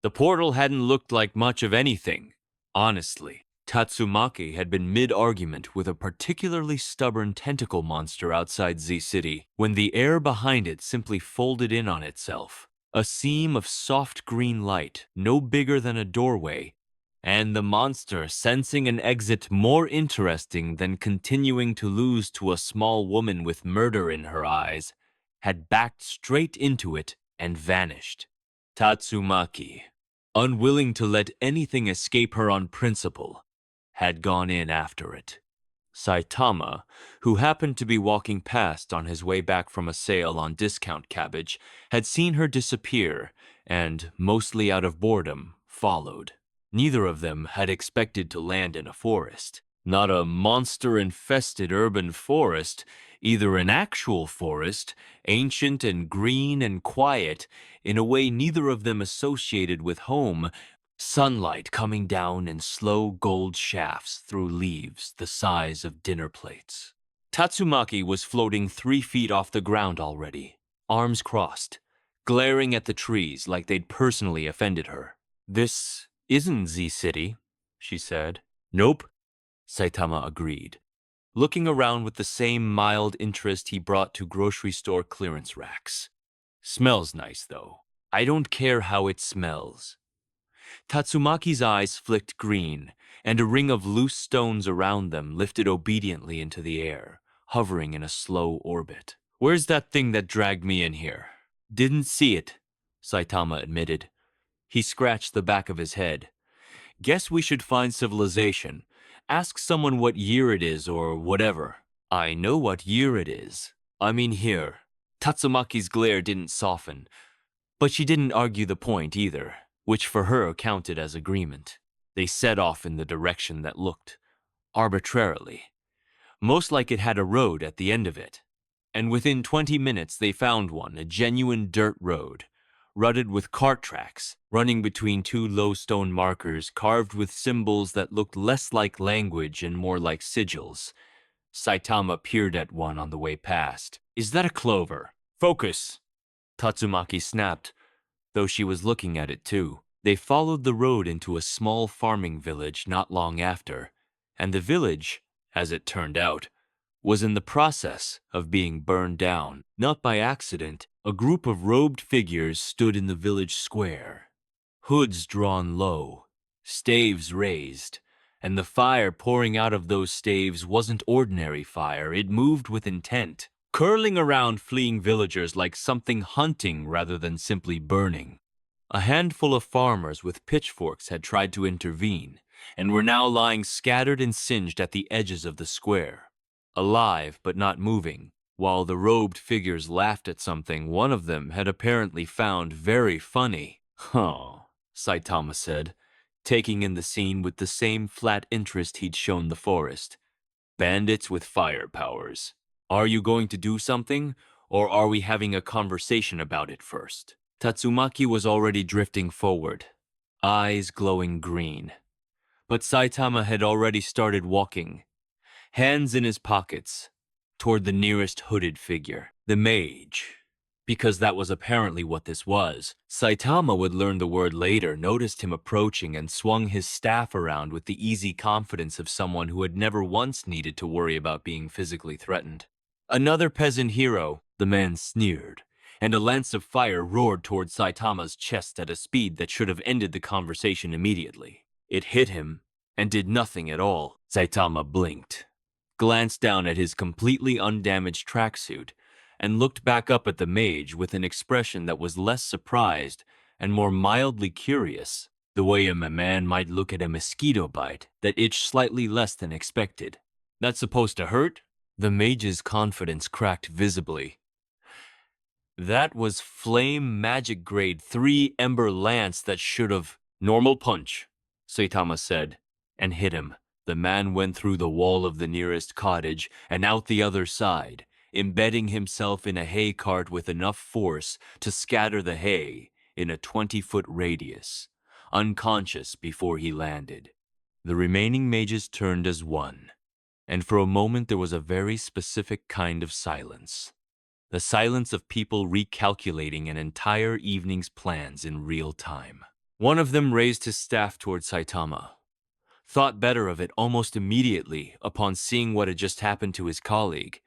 The portal hadn't looked like much of anything, honestly. Tatsumaki had been mid-argument with a particularly stubborn tentacle monster outside Z City when the air behind it simply folded in on itself. A seam of soft green light, no bigger than a doorway, and the monster, sensing an exit more interesting than continuing to lose to a small woman with murder in her eyes, had backed straight into it and vanished. Tatsumaki, unwilling to let anything escape her on principle, had gone in after it. Saitama, who happened to be walking past on his way back from a sale on discount cabbage, had seen her disappear and, mostly out of boredom, followed. Neither of them had expected to land in a forest. Not a monster-infested urban forest, either an actual forest, ancient and green and quiet, in a way neither of them associated with home, sunlight coming down in slow gold shafts through leaves the size of dinner plates. Tatsumaki was floating 3 feet off the ground already, arms crossed, glaring at the trees like they'd personally offended her. "This isn't Z City," she said. "Nope," Saitama agreed, looking around with the same mild interest he brought to grocery store clearance racks. "Smells nice, though. I don't care how it smells." Tatsumaki's eyes flicked green, and a ring of loose stones around them lifted obediently into the air, hovering in a slow orbit. "Where's that thing that dragged me in here?" "Didn't see it," Saitama admitted. He scratched the back of his head. "Guess we should find civilization. Ask someone what year it is or whatever." "I know what year it is. I mean here." Tatsumaki's glare didn't soften, but she didn't argue the point either, which for her counted as agreement. They set off in the direction that looked, arbitrarily, most like it had a road at the end of it. And within 20 minutes they found one, a genuine dirt road, rutted with cart tracks, running between 2 low stone markers carved with symbols that looked less like language and more like sigils. Saitama peered at one on the way past. "Is that a clover?" "Focus!" Tatsumaki snapped, though she was looking at it too. They followed the road into a small farming village not long after, and the village, as it turned out, was in the process of being burned down. Not by accident, a group of robed figures stood in the village square, hoods drawn low, staves raised, and the fire pouring out of those staves wasn't ordinary fire, it moved with intent, curling around fleeing villagers like something hunting rather than simply burning. A handful of farmers with pitchforks had tried to intervene, and were now lying scattered and singed at the edges of the square, alive but not moving. While the robed figures laughed at something one of them had apparently found very funny. "Huh," Saitama said, taking in the scene with the same flat interest he'd shown the forest. "Bandits with fire powers. Are you going to do something, or are we having a conversation about it first?" Tatsumaki was already drifting forward, eyes glowing green. But Saitama had already started walking, hands in his pockets, toward the nearest hooded figure, the mage. Because that was apparently what this was. Saitama would learn the word later, noticed him approaching and swung his staff around with the easy confidence of someone who had never once needed to worry about being physically threatened. "Another peasant hero," the man sneered, and a lance of fire roared toward Saitama's chest at a speed that should have ended the conversation immediately. It hit him and did nothing at all. Saitama blinked, glanced down at his completely undamaged tracksuit, and looked back up at the mage with an expression that was less surprised and more mildly curious, the way a man might look at a mosquito bite that itched slightly less than expected. "That's supposed to hurt?" The mage's confidence cracked visibly. "That was flame magic grade 3 ember lance that should have—" "Normal punch," Saitama said, and hit him. The man went through the wall of the nearest cottage and out the other side, embedding himself in a hay cart with enough force to scatter the hay in a 20-foot radius, unconscious before he landed. The remaining mages turned as one, and for a moment there was a very specific kind of silence. The silence of people recalculating an entire evening's plans in real time. One of them raised his staff toward Saitama, thought better of it almost immediately upon seeing what had just happened to his colleague,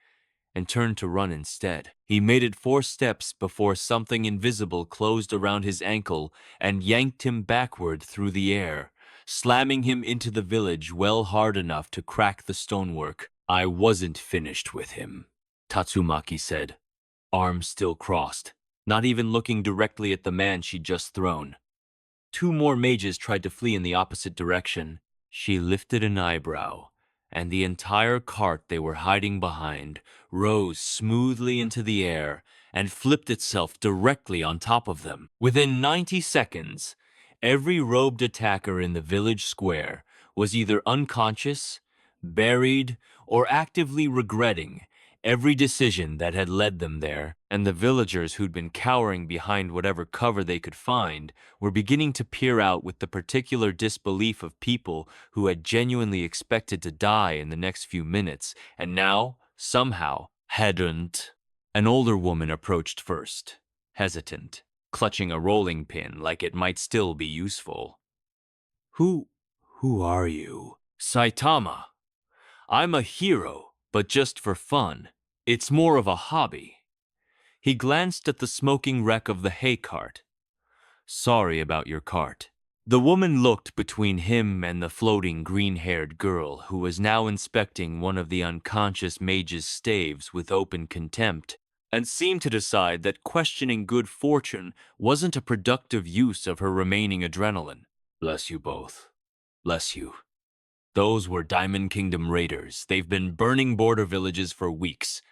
and turned to run instead. He made it 4 steps before something invisible closed around his ankle and yanked him backward through the air, slamming him into the village well hard enough to crack the stonework. I wasn't finished with him, Tatsumaki said, arms still crossed, not even looking directly at the man she'd just thrown. 2 more mages tried to flee in the opposite direction. She lifted an eyebrow, and the entire cart they were hiding behind rose smoothly into the air and flipped itself directly on top of them. Within 90 seconds, every robed attacker in the village square was either unconscious, buried, or actively regretting every decision that had led them there, and the villagers who'd been cowering behind whatever cover they could find were beginning to peer out with the particular disbelief of people who had genuinely expected to die in the next few minutes, and now, somehow, hadn't. An older woman approached first, hesitant, clutching a rolling pin like it might still be useful. Who are you? Saitama. I'm a hero, but just for fun. It's more of a hobby. He glanced at the smoking wreck of the hay cart. Sorry about your cart. The woman looked between him and the floating green-haired girl who was now inspecting one of the unconscious mage's staves with open contempt, and seemed to decide that questioning good fortune wasn't a productive use of her remaining adrenaline. Bless you both. Bless you. Those were Diamond Kingdom raiders. They've been burning border villages for weeks.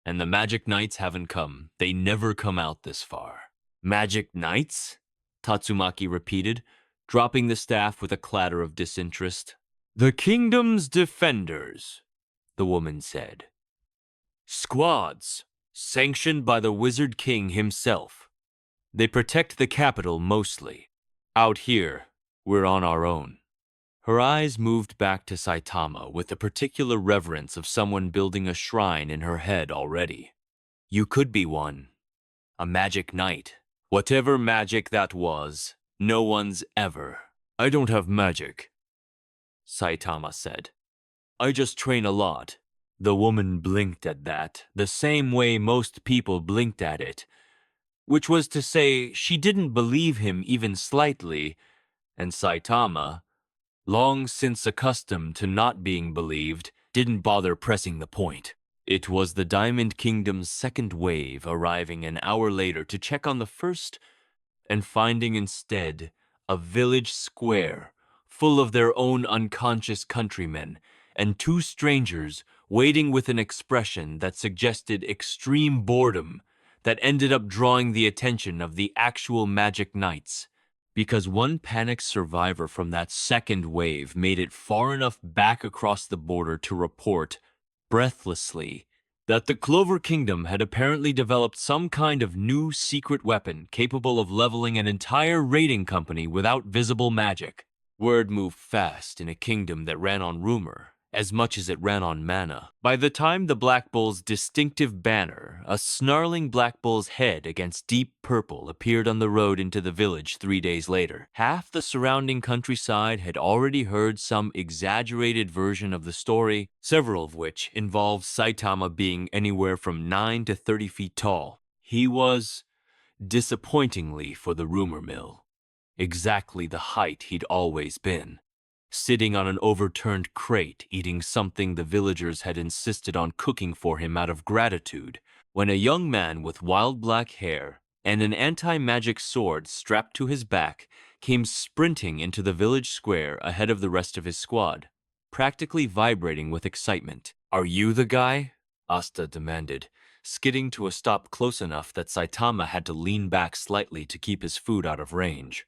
And the Magic Knights haven't come. They never come out this far. Magic Knights? Tatsumaki repeated, dropping the staff with a clatter of disinterest. The kingdom's defenders, the woman said. Squads, sanctioned by the Wizard King himself. They protect the capital mostly. Out here, we're on our own. Her eyes moved back to Saitama with the particular reverence of someone building a shrine in her head already. You could be one. A magic knight. Whatever magic that was, no one's ever. I don't have magic, Saitama said. I just train a lot. The woman blinked at that, the same way most people blinked at it, which was to say she didn't believe him even slightly, and Saitama, long since accustomed to not being believed, didn't bother pressing the point. It was the Diamond Kingdom's second wave arriving an hour later to check on the first, and finding instead a village square full of their own unconscious countrymen, and 2 strangers waiting with an expression that suggested extreme boredom that ended up drawing the attention of the actual Magic Knights, because one panicked survivor from that second wave made it far enough back across the border to report, breathlessly, that the Clover Kingdom had apparently developed some kind of new secret weapon capable of leveling an entire raiding company without visible magic. Word moved fast in a kingdom that ran on rumor, as much as it ran on mana. By the time the Black Bull's distinctive banner, a snarling Black Bull's head against deep purple, appeared on the road into the village 3 days later, half the surrounding countryside had already heard some exaggerated version of the story, several of which involved Saitama being anywhere from 9 to 30 feet tall. He was, disappointingly for the rumor mill, exactly the height he'd always been, sitting on an overturned crate eating something the villagers had insisted on cooking for him out of gratitude, when a young man with wild black hair and an anti-magic sword strapped to his back came sprinting into the village square ahead of the rest of his squad, practically vibrating with excitement. Are you the guy? Asta demanded, skidding to a stop close enough that Saitama had to lean back slightly to keep his food out of range.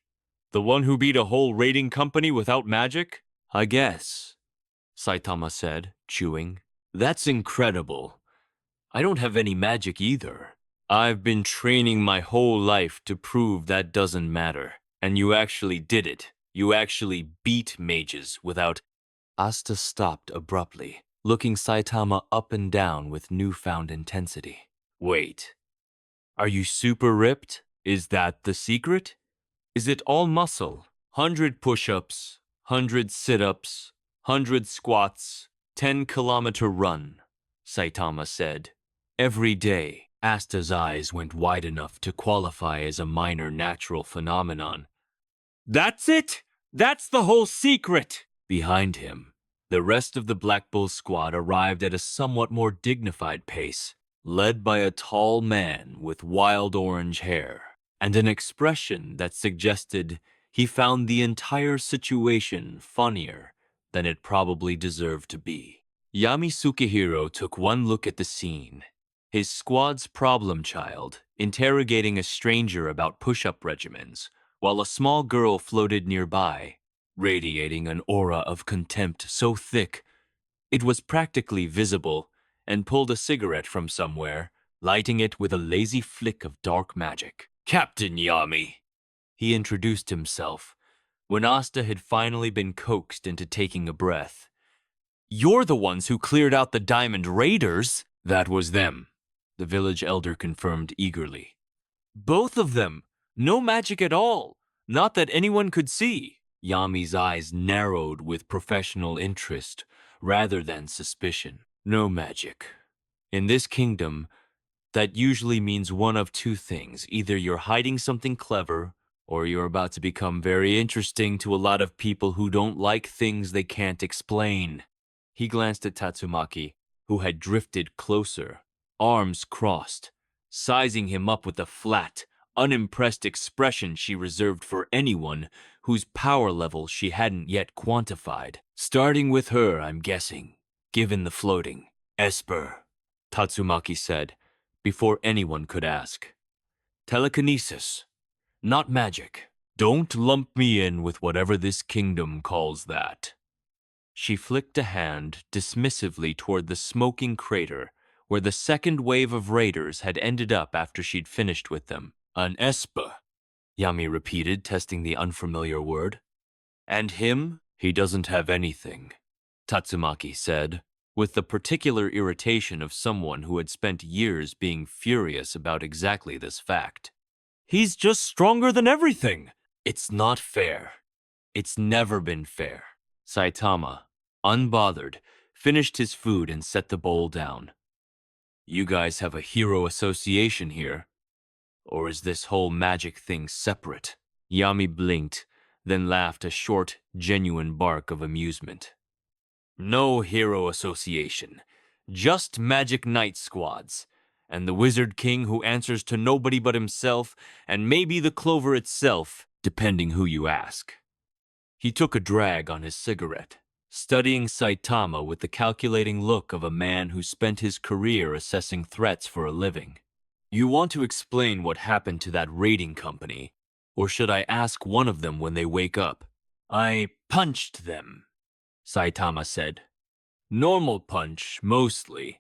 The one who beat a whole raiding company without magic? I guess, Saitama said, chewing. That's incredible. I don't have any magic either. I've been training my whole life to prove that doesn't matter. And you actually did it. You actually beat mages without... Asta stopped abruptly, looking Saitama up and down with newfound intensity. Wait. Are you super ripped? Is that the secret? Is it all muscle? 100 push-ups, 100 sit-ups, 100 squats, 10-kilometer run, Saitama said. Every day, Asta's eyes went wide enough to qualify as a minor natural phenomenon. That's it! That's the whole secret! Behind him, the rest of the Black Bull squad arrived at a somewhat more dignified pace, led by a tall man with wild orange hair and an expression that suggested he found the entire situation funnier than it probably deserved to be. Yami Sukihiro took one look at the scene, his squad's problem child interrogating a stranger about push-up regimens, while a small girl floated nearby, radiating an aura of contempt so thick it was practically visible, and pulled a cigarette from somewhere, lighting it with a lazy flick of dark magic. Captain Yami, he introduced himself, when Asta had finally been coaxed into taking a breath. You're the ones who cleared out the Diamond Raiders. That was them, the village elder confirmed eagerly. Both of them. No magic at all. Not that anyone could see. Yami's eyes narrowed with professional interest rather than suspicion. No magic. In this kingdom, that usually means one of two things. Either you're hiding something clever, or you're about to become very interesting to a lot of people who don't like things they can't explain. He glanced at Tatsumaki, who had drifted closer, arms crossed, sizing him up with the flat, unimpressed expression she reserved for anyone whose power level she hadn't yet quantified. Starting with her, I'm guessing, given the floating. Esper, Tatsumaki said, before anyone could ask. Telekinesis, not magic. Don't lump me in with whatever this kingdom calls that. She flicked a hand dismissively toward the smoking crater where the second wave of raiders had ended up after she'd finished with them. An Esper, Yami repeated, testing the unfamiliar word. And him? He doesn't have anything, Tatsumaki said, with the particular irritation of someone who had spent years being furious about exactly this fact. He's just stronger than everything. It's not fair. It's never been fair. Saitama, unbothered, finished his food and set the bowl down. You guys have a hero association here. Or is this whole magic thing separate? Yami blinked, then laughed a short, genuine bark of amusement. No hero association, just magic knight squads, and the Wizard King who answers to nobody but himself, and maybe the Clover itself, depending who you ask. He took a drag on his cigarette, studying Saitama with the calculating look of a man who spent his career assessing threats for a living. You want to explain what happened to that raiding company, or should I ask one of them when they wake up? I punched them, Saitama said. Normal punch, mostly.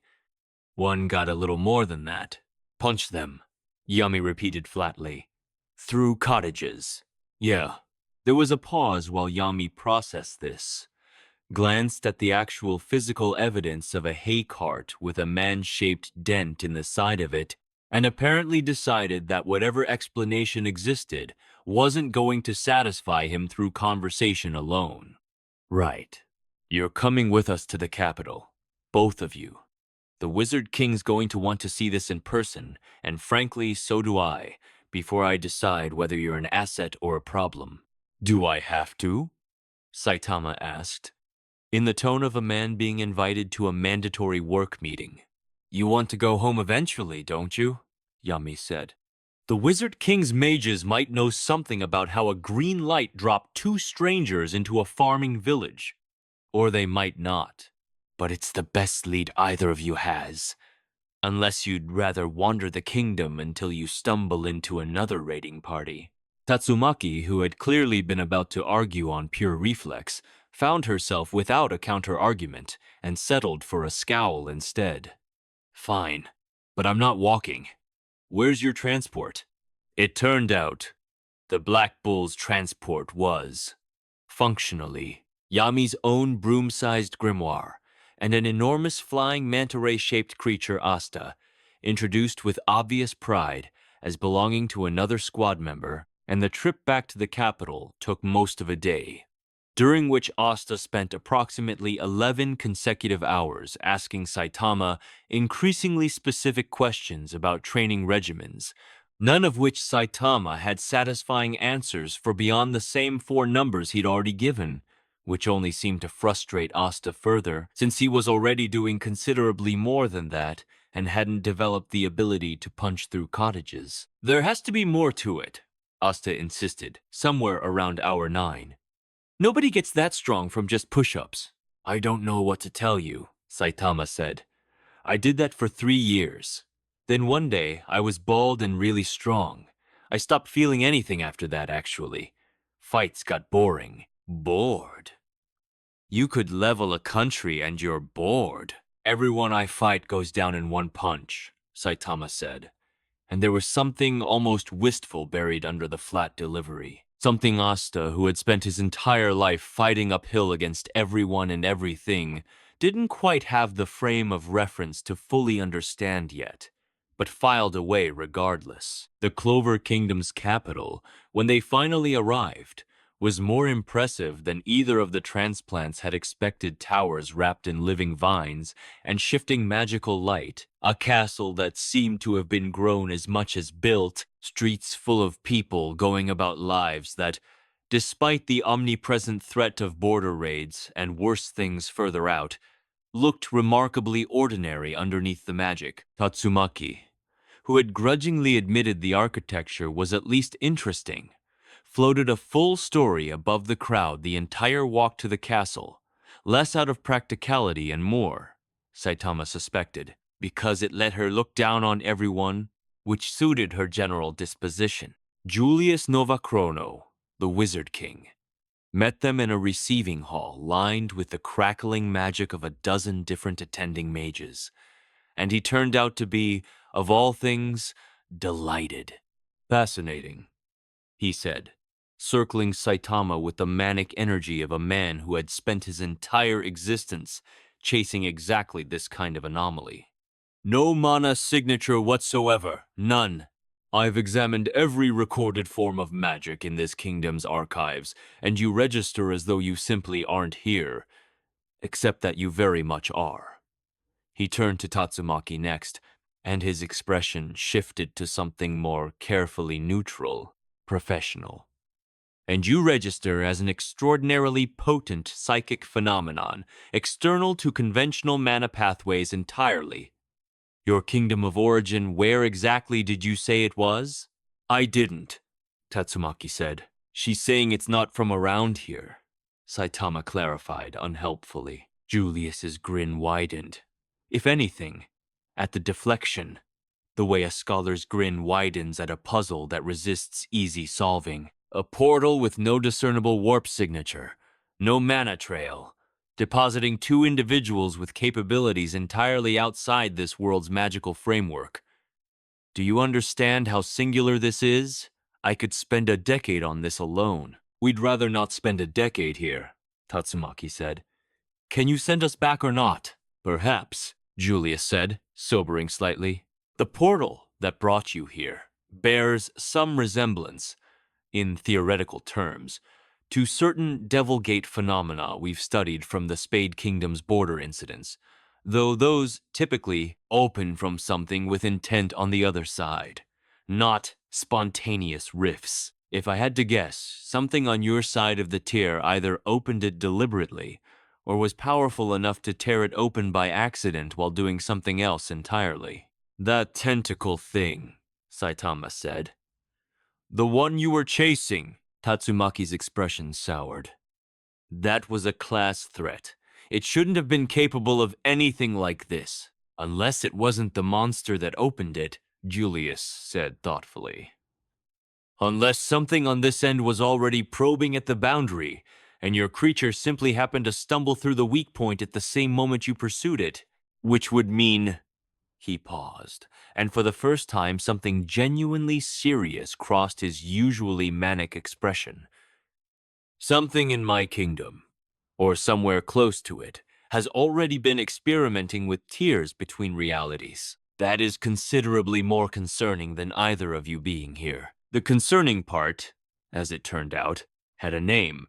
One got a little more than that. Punch them, Yami repeated flatly. Through cottages. Yeah. There was a pause while Yami processed this, glanced at the actual physical evidence of a hay cart with a man-shaped dent in the side of it, and apparently decided that whatever explanation existed wasn't going to satisfy him through conversation alone. Right. You're coming with us to the capital, both of you. The Wizard King's going to want to see this in person, and frankly, so do I, before I decide whether you're an asset or a problem. Do I have to? Saitama asked, in the tone of a man being invited to a mandatory work meeting. You want to go home eventually, don't you? Yami said. The Wizard King's mages might know something about how a green light dropped two strangers into a farming village. Or they might not. But it's the best lead either of you has. Unless you'd rather wander the kingdom until you stumble into another raiding party. Tatsumaki, who had clearly been about to argue on pure reflex, found herself without a counter-argument and settled for a scowl instead. Fine, but I'm not walking. Where's your transport? It turned out the Black Bull's transport was, functionally, Yami's own broom-sized grimoire and an enormous flying manta-ray-shaped creature Asta, introduced with obvious pride as belonging to another squad member and the trip back to the capital took most of a day, during which Asta spent approximately 11 consecutive hours asking Saitama increasingly specific questions about training regimens, none of which Saitama had satisfying answers for beyond the same 4 numbers he'd already given, which only seemed to frustrate Asta further, since he was already doing considerably more than that and hadn't developed the ability to punch through cottages. "There has to be more to it," Asta insisted, somewhere around hour 9. "Nobody gets that strong from just push-ups." "I don't know what to tell you," Saitama said. "I did that for 3 years. Then one day, I was bald and really strong. I stopped feeling anything after that, actually. Fights got boring." "Bored? You could level a country and you're bored." "Everyone I fight goes down in one punch," Saitama said. And there was something almost wistful buried under the flat delivery. Something Asta, who had spent his entire life fighting uphill against everyone and everything, didn't quite have the frame of reference to fully understand yet, but filed away regardless. The Clover Kingdom's capital, when they finally arrived, was more impressive than either of the transplants had expected. Towers wrapped in living vines and shifting magical light, a castle that seemed to have been grown as much as built, streets full of people going about lives that, despite the omnipresent threat of border raids and worse things further out, looked remarkably ordinary underneath the magic. Tatsumaki, who had grudgingly admitted the architecture was at least interesting, floated a full story above the crowd the entire walk to the castle, less out of practicality and more, Saitama suspected, because it let her look down on everyone, which suited her general disposition. Julius Novachrono, the Wizard King, met them in a receiving hall lined with the crackling magic of a dozen different attending mages, and he turned out to be, of all things, delighted. "Fascinating," he said, circling Saitama with the manic energy of a man who had spent his entire existence chasing exactly this kind of anomaly. "No mana signature whatsoever, none. I've examined every recorded form of magic in this kingdom's archives, and you register as though you simply aren't here, except that you very much are." He turned to Tatsumaki next, and his expression shifted to something more carefully neutral, professional. "And you register as an extraordinarily potent psychic phenomenon, external to conventional mana pathways entirely. Your kingdom of origin, where exactly did you say it was?" "I didn't," Tatsumaki said. "She's saying it's not from around here," Saitama clarified unhelpfully. Julius's grin widened. If anything, at the deflection, the way a scholar's grin widens at a puzzle that resists easy solving. "A portal with no discernible warp signature, no mana trail, depositing 2 individuals with capabilities entirely outside this world's magical framework. Do you understand how singular this is? I could spend a decade on this alone." "We'd rather not spend a decade here," Tatsumaki said. "Can you send us back or not?" "Perhaps," Julius said, sobering slightly. "The portal that brought you here bears some resemblance, in theoretical terms, to certain Devil Gate phenomena we've studied from the Spade Kingdom's border incidents, though those typically open from something with intent on the other side, not spontaneous rifts. If I had to guess, something on your side of the tier either opened it deliberately or was powerful enough to tear it open by accident while doing something else entirely." "That tentacle thing," Saitama said. "The one you were chasing." Tatsumaki's expression soured. "That was a class threat. It shouldn't have been capable of anything like this. Unless it wasn't the monster that opened it," Julius said thoughtfully. "Unless something on this end was already probing at the boundary, and your creature simply happened to stumble through the weak point at the same moment you pursued it. Which would mean—" He paused, and for the first time something genuinely serious crossed his usually manic expression. "Something in my kingdom, or somewhere close to it, has already been experimenting with tiers between realities. That is considerably more concerning than either of you being here. The concerning part as it turned out, had a name.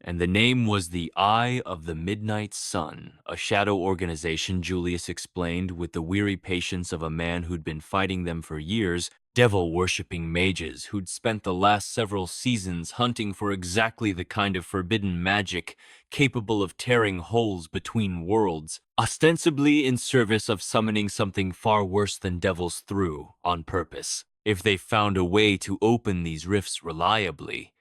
And the name was the Eye of the Midnight Sun, a shadow organization, Julius explained with the weary patience of a man who'd been fighting them for years, devil-worshipping mages who'd spent the last several seasons hunting for exactly the kind of forbidden magic capable of tearing holes between worlds, ostensibly in service of summoning something far worse than devils through, on purpose, if they found a way to open these rifts reliably.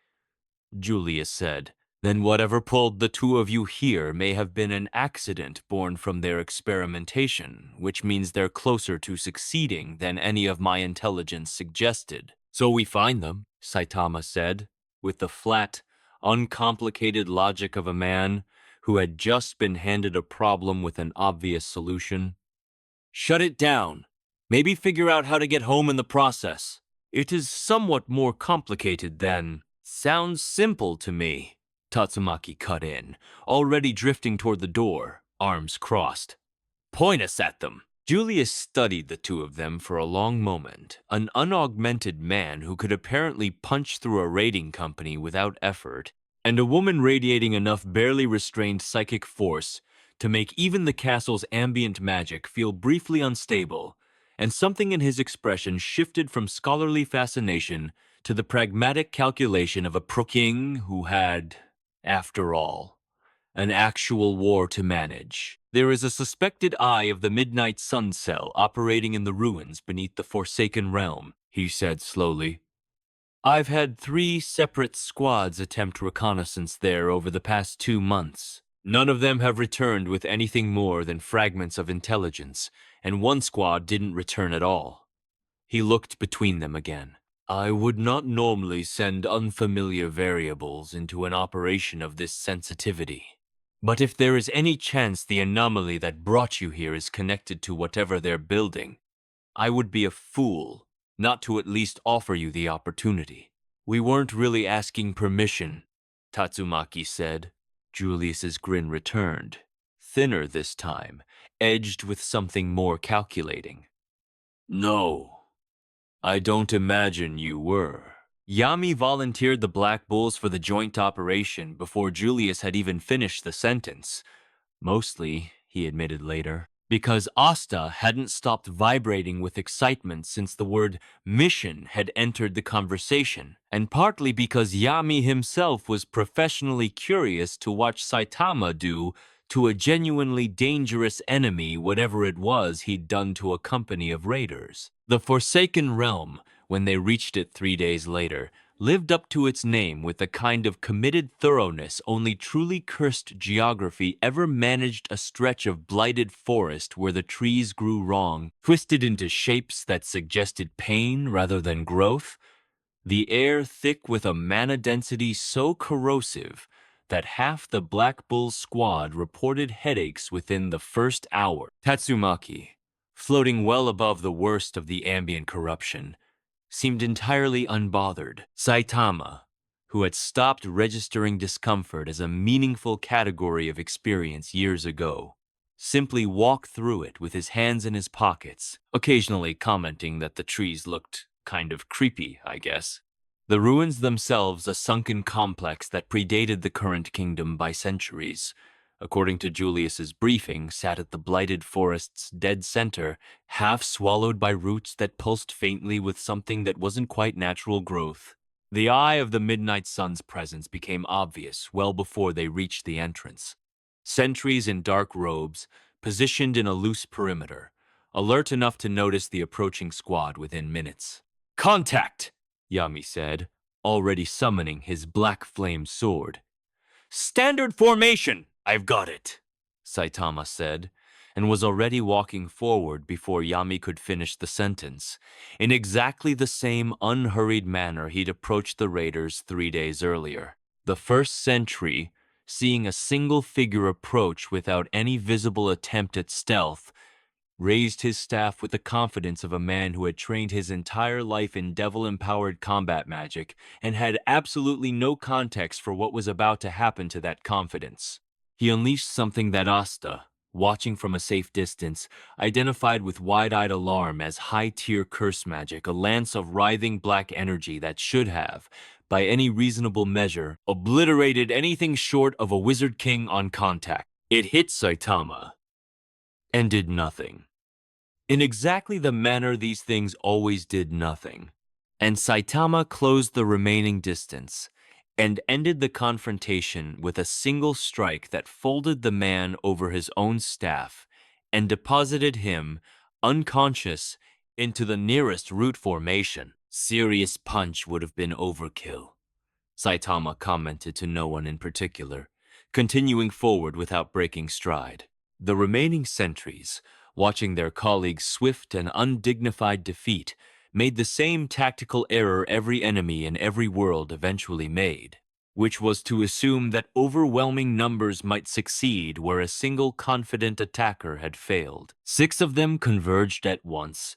Julius said. Then whatever pulled the two of you here may have been an accident born from their experimentation, which means they're closer to succeeding than any of my intelligence suggested. So we find them, Saitama said, with the flat, uncomplicated logic of a man who had just been handed a problem with an obvious solution. Shut it down. Maybe figure out how to get home in the process. It is somewhat more complicated than... Sounds simple to me. Tatsumaki cut in, already drifting toward the door, arms crossed. Point us at them. Julius studied the two of them for a long moment, an unaugmented man who could apparently punch through a raiding company without effort, and a woman radiating enough barely restrained psychic force to make even the castle's ambient magic feel briefly unstable, and something in his expression shifted from scholarly fascination to the pragmatic calculation of a pro-king who had... After all, an actual war to manage. There is a suspected Eye of the Midnight Sun cell operating in the ruins beneath the Forsaken Realm, he said slowly. I've had 3 separate squads attempt reconnaissance there over the past 2 months. None of them have returned with anything more than fragments of intelligence, and 1 squad didn't return at all. He looked between them again. I would not normally send unfamiliar variables into an operation of this sensitivity. But if there is any chance the anomaly that brought you here is connected to whatever they're building, I would be a fool not to at least offer you the opportunity. We weren't really asking permission, Tatsumaki said. Julius's grin returned, thinner this time, edged with something more calculating. No. I don't imagine you were. Yami volunteered the Black Bulls for the joint operation before Julius had even finished the sentence. Mostly, he admitted later, because Asta hadn't stopped vibrating with excitement since the word mission had entered the conversation, and partly because Yami himself was professionally curious to watch Saitama do to a genuinely dangerous enemy whatever it was he'd done to a company of raiders. The Forsaken Realm, when they reached it 3 days later, lived up to its name with the kind of committed thoroughness only truly cursed geography ever managed. A stretch of blighted forest where the trees grew wrong, twisted into shapes that suggested pain rather than growth, the air thick with a mana density so corrosive that half the Black Bull squad reported headaches within the first hour. Tatsumaki, floating well above the worst of the ambient corruption, seemed entirely unbothered. Saitama, who had stopped registering discomfort as a meaningful category of experience years ago, simply walked through it with his hands in his pockets, occasionally commenting that the trees looked kind of creepy, I guess. The ruins themselves a sunken complex that predated the current kingdom by centuries, according to Julius's briefing, sat at the blighted forest's dead center, half swallowed by roots that pulsed faintly with something that wasn't quite natural growth. The Eye of the Midnight Sun's presence became obvious well before they reached the entrance. Sentries in dark robes, positioned in a loose perimeter, alert enough to notice the approaching squad within minutes. Contact! Yami said, already summoning his black flame sword. Standard formation! I've got it, Saitama said, and was already walking forward before Yami could finish the sentence, in exactly the same unhurried manner he'd approached the raiders 3 days earlier. The first sentry, seeing a single figure approach without any visible attempt at stealth, raised his staff with the confidence of a man who had trained his entire life in devil-empowered combat magic and had absolutely no context for what was about to happen to that confidence. He unleashed something that Asta, watching from a safe distance, identified with wide-eyed alarm as high-tier curse magic, a lance of writhing black energy that should have, by any reasonable measure, obliterated anything short of a Wizard King on contact. It hit Saitama and did nothing. In exactly the manner these things always did nothing. And Saitama closed the remaining distance and ended the confrontation with a single strike that folded the man over his own staff and deposited him, unconscious, into the nearest root formation. Serious punch would have been overkill, Saitama commented to no one in particular, continuing forward without breaking stride. The remaining sentries, watching their colleague's swift and undignified defeat, made the same tactical error every enemy in every world eventually made, which was to assume that overwhelming numbers might succeed where a single confident attacker had failed. 6 of them converged at once,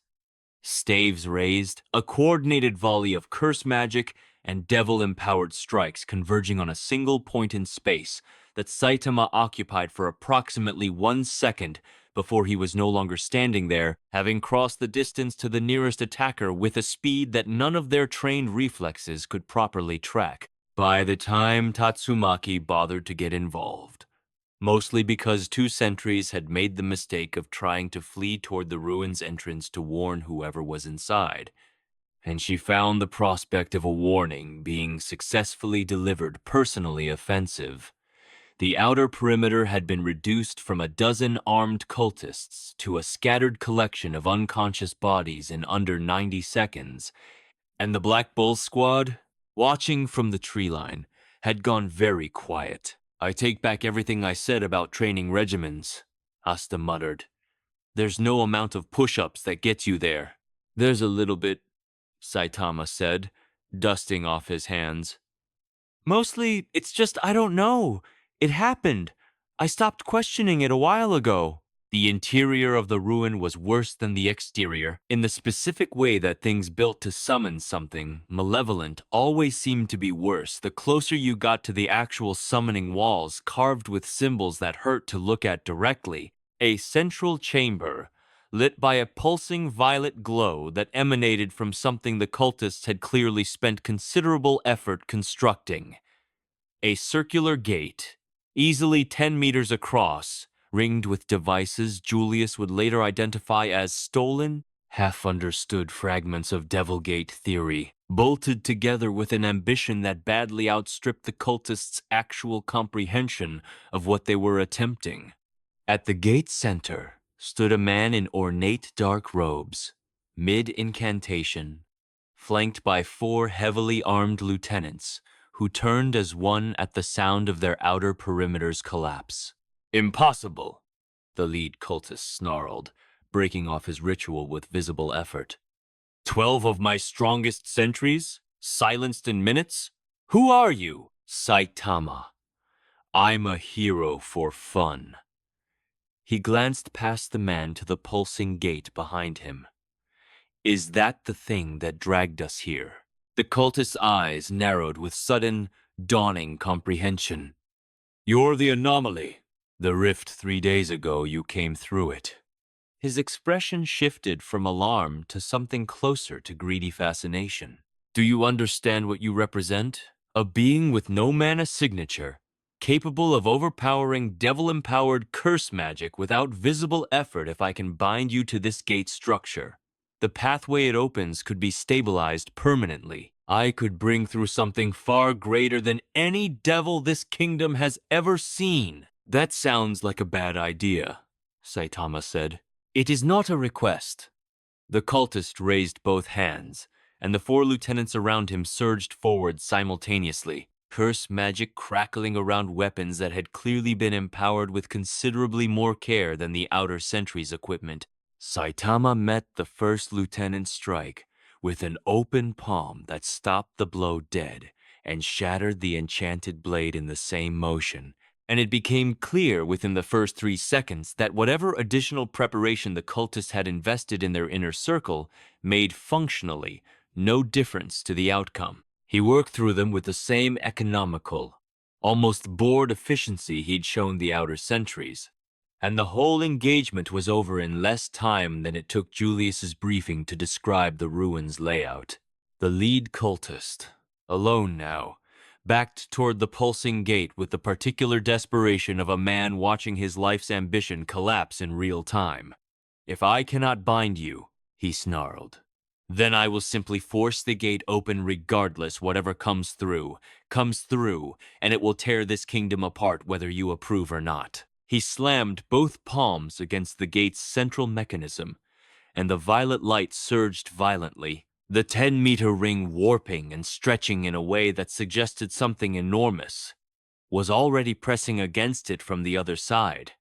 staves raised, a coordinated volley of curse magic and devil-empowered strikes converging on a single point in space that Saitama occupied for approximately 1 second before he was no longer standing there, having crossed the distance to the nearest attacker with a speed that none of their trained reflexes could properly track by the time Tatsumaki bothered to get involved. Mostly because 2 sentries had made the mistake of trying to flee toward the ruins entrance to warn whoever was inside, and she found the prospect of a warning being successfully delivered personally offensive. The outer perimeter had been reduced from a dozen armed cultists to a scattered collection of unconscious bodies in under 90 seconds, and the Black Bull squad, watching from the tree line, had gone very quiet. I take back everything I said about training regimens, Asta muttered. There's no amount of push-ups that gets you there. There's a little bit, Saitama said, dusting off his hands. Mostly, it's just I don't know. It happened. I stopped questioning it a while ago. The interior of the ruin was worse than the exterior, in the specific way that things built to summon something malevolent always seemed to be worse the closer you got to the actual summoning walls carved with symbols that hurt to look at directly. A central chamber, lit by a pulsing violet glow that emanated from something the cultists had clearly spent considerable effort constructing. A circular gate, easily 10 meters across, ringed with devices Julius would later identify as stolen, half-understood fragments of Devil Gate theory, bolted together with an ambition that badly outstripped the cultists' actual comprehension of what they were attempting. At the gate's center stood a man in ornate dark robes, mid-incantation, flanked by 4 heavily armed lieutenants, who turned as one at the sound of their outer perimeter's collapse. Impossible, the lead cultist snarled, breaking off his ritual with visible effort. 12 of my strongest sentries, silenced in minutes? Who are you? Saitama. I'm a hero for fun. He glanced past the man to the pulsing gate behind him. Is that the thing that dragged us here? The cultist's eyes narrowed with sudden, dawning comprehension. You're the anomaly. The rift 3 days ago, you came through it. His expression shifted from alarm to something closer to greedy fascination. Do you understand what you represent? A being with no mana signature, capable of overpowering devil-empowered curse magic without visible effort if I can bind you to this gate structure. The pathway it opens could be stabilized permanently. I could bring through something far greater than any devil this kingdom has ever seen. That sounds like a bad idea, Saitama said. It is not a request. The cultist raised both hands, and the 4 lieutenants around him surged forward simultaneously, curse magic crackling around weapons that had clearly been empowered with considerably more care than the outer sentry's equipment. Saitama met the first lieutenant's strike with an open palm that stopped the blow dead and shattered the enchanted blade in the same motion, and it became clear within the first 3 seconds that whatever additional preparation the cultists had invested in their inner circle made functionally no difference to the outcome. He worked through them with the same economical, almost bored efficiency he'd shown the outer sentries, and the whole engagement was over in less time than it took Julius's briefing to describe the ruins' layout. The lead cultist, alone now, backed toward the pulsing gate with the particular desperation of a man watching his life's ambition collapse in real time. "If I cannot bind you," he snarled, "then I will simply force the gate open regardless. Whatever comes through, and it will tear this kingdom apart whether you approve or not." He slammed both palms against the gate's central mechanism, and the violet light surged violently, the 10-meter ring warping and stretching in a way that suggested something enormous was already pressing against it from the other side,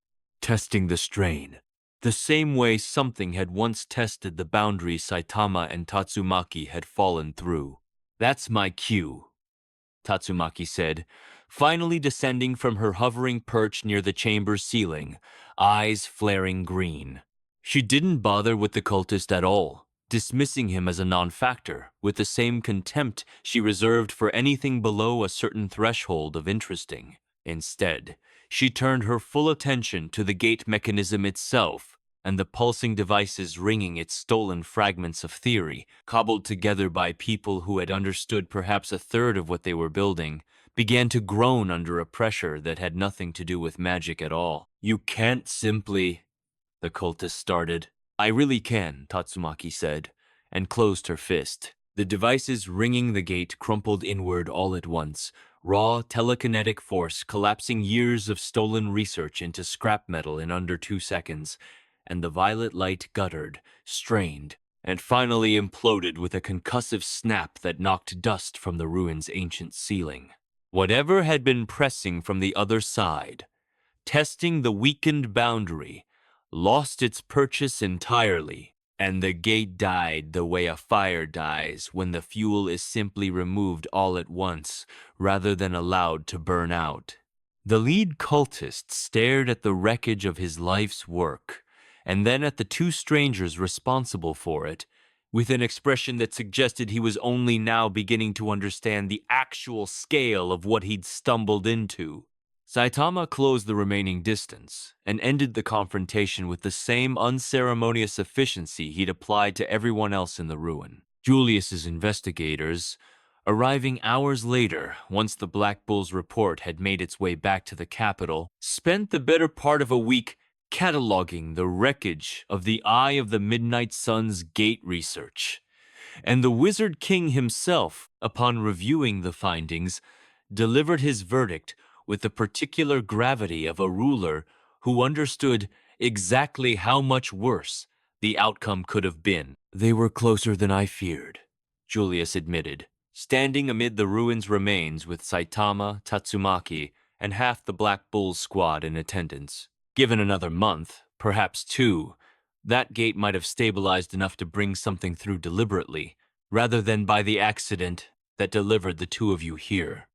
testing the strain, the same way something had once tested the boundary Saitama and Tatsumaki had fallen through. "That's my cue," Tatsumaki said, finally descending from her hovering perch near the chamber's ceiling, eyes flaring green. She didn't bother with the cultist at all, dismissing him as a non-factor with the same contempt she reserved for anything below a certain threshold of interesting. Instead, she turned her full attention to the gate mechanism itself and the pulsing devices ringing its stolen fragments of theory, cobbled together by people who had understood perhaps a third of what they were building, began to groan under a pressure that had nothing to do with magic at all. "You can't simply," the cultist started. "I really can," Tatsumaki said, and closed her fist. The devices ringing the gate crumpled inward all at once, raw telekinetic force collapsing years of stolen research into scrap metal in under 2 seconds, and the violet light guttered, strained, and finally imploded with a concussive snap that knocked dust from the ruin's ancient ceiling. Whatever had been pressing from the other side, testing the weakened boundary, lost its purchase entirely, and the gate died the way a fire dies when the fuel is simply removed all at once rather than allowed to burn out. The lead cultist stared at the wreckage of his life's work, and then at the two strangers responsible for it, with an expression that suggested he was only now beginning to understand the actual scale of what he'd stumbled into. Saitama closed the remaining distance and ended the confrontation with the same unceremonious efficiency he'd applied to everyone else in the ruin. Julius's investigators, arriving hours later, once the Black Bull's report had made its way back to the capital, spent the better part of a week cataloging the wreckage of the Eye of the Midnight Sun's gate research. And the Wizard King himself, upon reviewing the findings, delivered his verdict with the particular gravity of a ruler who understood exactly how much worse the outcome could have been. "They were closer than I feared," Julius admitted, standing amid the ruins' remains with Saitama, Tatsumaki, and half the Black Bull's squad in attendance. Given another month, perhaps 2, that gate might have stabilized enough to bring something through deliberately, rather than by the accident that delivered the 2 of you here.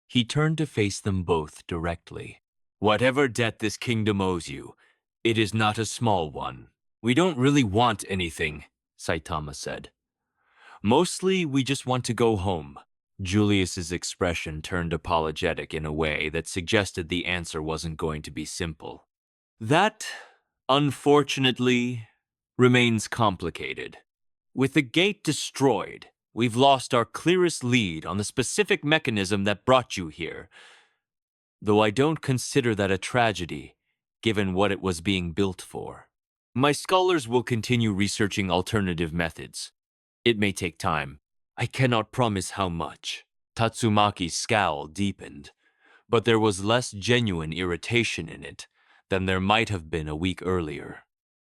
He turned to face them both directly. "Whatever debt this kingdom owes you, it is not a small one. We don't really want anything," Saitama said. "Mostly, we just want to go home." Julius's expression turned apologetic in a way that suggested the answer wasn't going to be simple. "That, unfortunately, remains complicated. With the gate destroyed, we've lost our clearest lead on the specific mechanism that brought you here, though I don't consider that a tragedy, given what it was being built for. My scholars will continue researching alternative methods. It may take time. I cannot promise how much." Tatsumaki's scowl deepened, but there was less genuine irritation in it than there might have been a week earlier.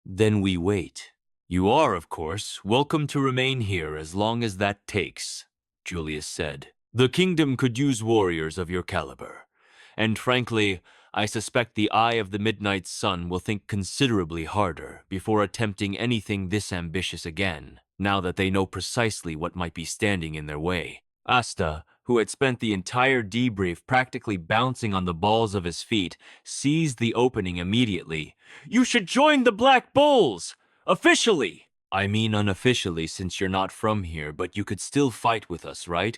"Then we wait. You are, of course, welcome to remain here as long as that takes," Julius said. "The kingdom could use warriors of your caliber, and frankly, I suspect the Eye of the Midnight Sun will think considerably harder before attempting anything this ambitious again, now that they know precisely what might be standing in their way." Asta, who had spent the entire debrief practically bouncing on the balls of his feet, seized the opening immediately. "You should join the Black Bulls! Officially!" "I mean unofficially, since you're not from here, but you could still fight with us, right?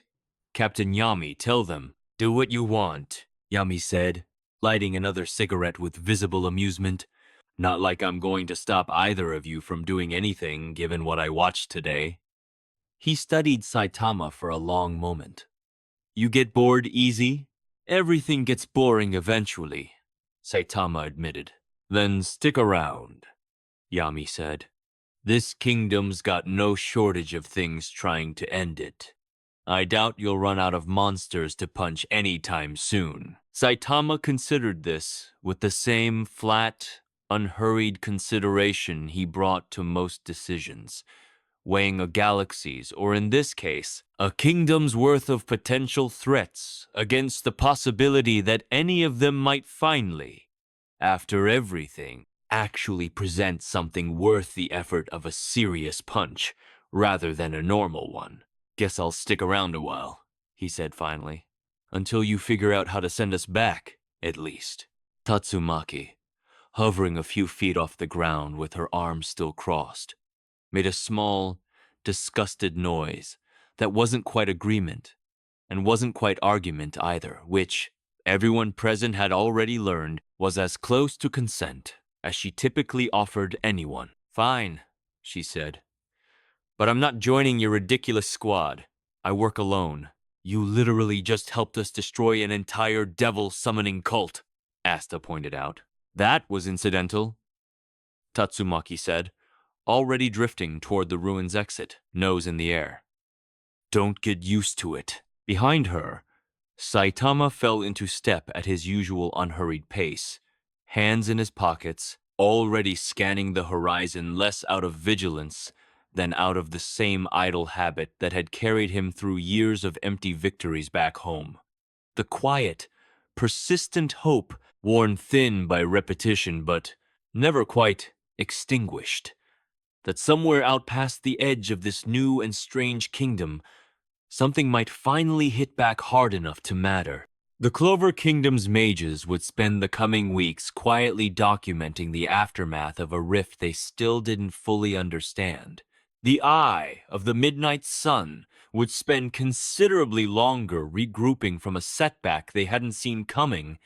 Captain Yami, tell them." "Do what you want," Yami said, lighting another cigarette with visible amusement. "Not like I'm going to stop either of you from doing anything, given what I watched today." He studied Saitama for a long moment, You get bored easy? Everything gets boring eventually, Saitama admitted. Then stick around, Yami said. This kingdom's got no shortage of things trying to end it. I doubt you'll run out of monsters to punch anytime soon. Saitama considered this with the same flat, unhurried consideration he brought to most decisions, weighing a galaxy's, or in this case, a kingdom's worth of potential threats against the possibility that any of them might finally, after everything, actually present something worth the effort of a serious punch rather than a normal one. Guess I'll stick around a while, he said finally. Until you figure out how to send us back, at least. Tatsumaki, hovering a few feet off the ground with her arms still crossed, made a small, disgusted noise that wasn't quite agreement and wasn't quite argument either, which, everyone present had already learned, was as close to consent as she typically offered anyone. Fine, she said. But I'm not joining your ridiculous squad. I work alone. You literally just helped us destroy an entire devil-summoning cult, Asta pointed out. That was incidental, Tatsumaki said, already drifting toward the ruins exit, nose in the air. Don't get used to it. Behind her, Saitama fell into step at his usual unhurried pace, hands in his pockets, already scanning the horizon less out of vigilance than out of the same idle habit that had carried him through years of empty victories back home. The quiet, persistent hope worn thin by repetition but never quite extinguished, that somewhere out past the edge of this new and strange kingdom, something might finally hit back hard enough to matter. The Clover Kingdom's mages would spend the coming weeks quietly documenting the aftermath of a rift they still didn't fully understand. The Eye of the Midnight Sun would spend considerably longer regrouping from a setback they hadn't seen coming,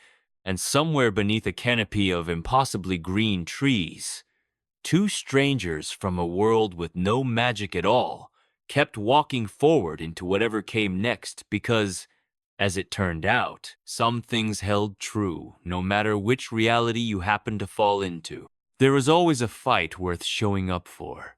and somewhere beneath a canopy of impossibly green trees, two strangers from a world with no magic at all kept walking forward into whatever came next because, as it turned out, some things held true no matter which reality you happened to fall into. There was always a fight worth showing up for.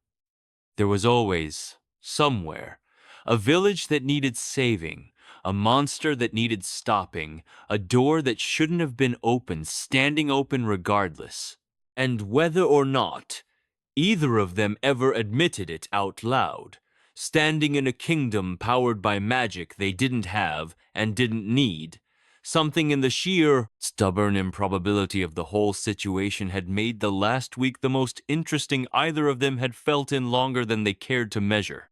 There was always, somewhere, a village that needed saving, a monster that needed stopping, a door that shouldn't have been open, standing open regardless. And whether or not either of them ever admitted it out loud, standing in a kingdom powered by magic they didn't have and didn't need, something in the sheer, stubborn improbability of the whole situation had made the last week the most interesting either of them had felt in longer than they cared to measure.